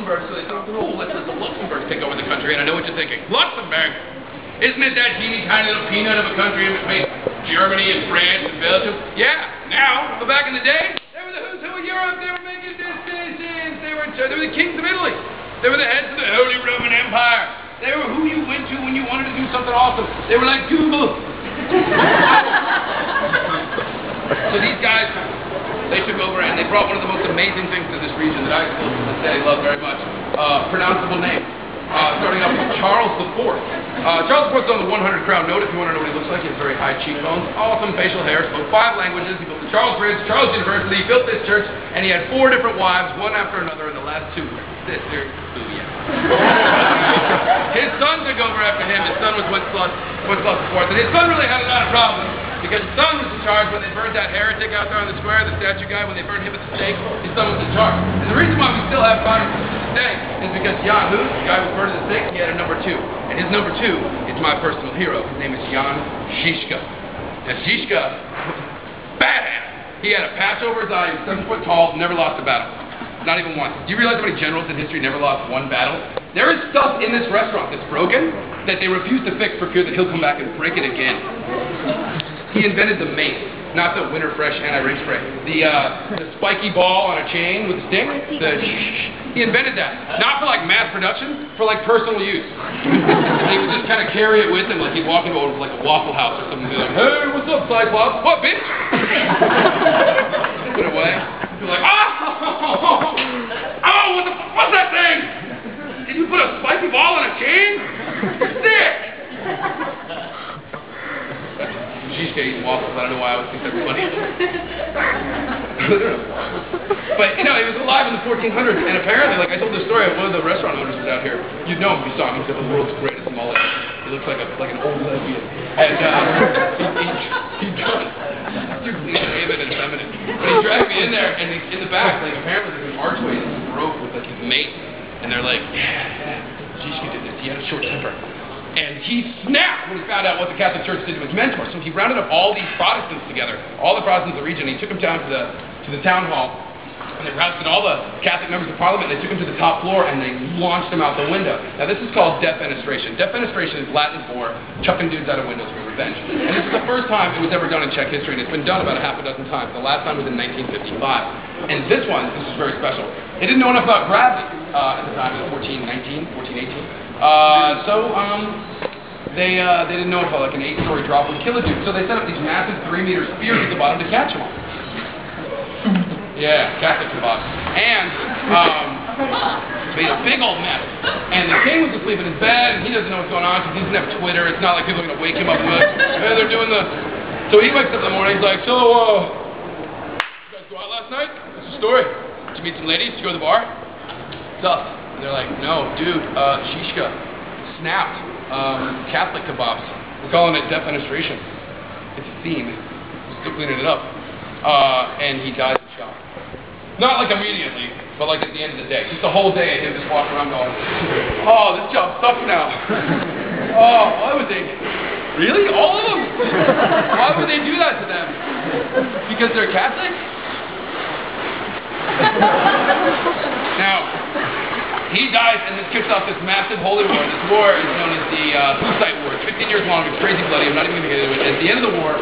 Luxembourg, so they thought, oh, let's let the Luxembourg take over the country. And I know what you're thinking. Luxembourg? Isn't it that teeny tiny little peanut of a country in between Germany and France and Belgium? Yeah, now, but back in the day, they were the who's who of Europe. They were making decisions. They were the kings of Italy. They were the heads of the Holy Roman Empire. They were who you went to when you wanted to do something awesome. They were like Google. So these guys, they took over and they brought one of the most amazing things to this region that I still to this day love very much. Pronounceable name. Starting off with Charles IV. Charles IV's on the 100 crown note if you want to know what he looks like. He has very high cheekbones, awesome facial hair, spoke 5 languages. He built the Charles Bridge, Charles University, he built this church, and he had 4 different wives, one after another, and the last 2 were sisters. Booyah. His son took over after him. His son was Wenceslas IV, and his son really had a lot of problems. Because his son was in charge when they burned that heretic out there on the square, the statue guy, when they burned him at the stake, his son was in charge. And the reason why we still have fighters to this day is because Jan, the guy who burned at the stake, he had a number 2. And his number 2 is my personal hero. His name is Jan Zizka. Now Zizka, badass. He had a patch over his eye, he was 7 foot tall, never lost a battle. Not even once. Do you realize how many generals in history never lost 1 battle? There is stuff in this restaurant that's broken that they refuse to fix for fear that he'll come back and break it again. He invented the mace, not the winter fresh anti-ring spray. The spiky ball on a chain with a stick. He invented that. Not for like mass production, for like personal use. He would just kind of carry it with him, like he'd walk into like a Waffle House or something and be like, hey, what's up, Cyclops? What, bitch? Put it away. He'd be like, what's that thing? Did you put a spiky ball on a chain? You're sick! Zizka eating waffles. I don't know why I always think that's funny. But, you know, he was alive in the 1400s, and apparently, like I told this story, one of the restaurant owners was out here. You'd know him if you saw him. He's the world's greatest mullet. He looks like an old lesbian. And he does. Super David and feminine. But he dragged me in there, and in the back, like, apparently there's an archway that's broke with, like, his mate. And they're like, yeah, Zizka did this. He had a short temper. And he snapped when he found out what the Catholic Church did to his mentor. So he rounded up all these Protestants together, all the Protestants of the region. He took them down to the town hall, and they rousted all the Catholic members of Parliament. They took them to the top floor, and they launched them out the window. Now this is called defenestration. Defenestration is Latin for chucking dudes out of windows for revenge. And this is the first time it was ever done in Czech history, and it's been done about a half a dozen times. The last time was in 1955. And this is very special. They didn't know enough about gravity at the time. It was 1418. They didn't know if like an 8-story drop would kill a dude, so they set up these massive 3-meter spears at the bottom to catch them all. Yeah, Catholic kebab. And made a big old mess. And the king was asleep in his bed, and he doesn't know what's going on because he doesn't have Twitter. It's not like people are going to wake him up and be like, hey, they're doing the... So he wakes up in the morning, he's like, so, you guys go out last night? What's the story? Did you meet some ladies? Did you go to the bar? Tough. And they're like, no, dude, Zizka snapped Catholic kebabs. We're calling it defenestration. It's a theme. We're still cleaning it up. And he died in shock. Not like immediately, but like at the end of the day. Just the whole day, him just walking around going, oh, this job sucks now. Oh, why would they? Really? All of them? Why would they do that to them? Because they're Catholic? Now, he dies, and this kicks off this massive holy war. This war is known as the Hussite War. It's 15 years long. It's crazy bloody. I'm not even going to get into it. At the end of the war,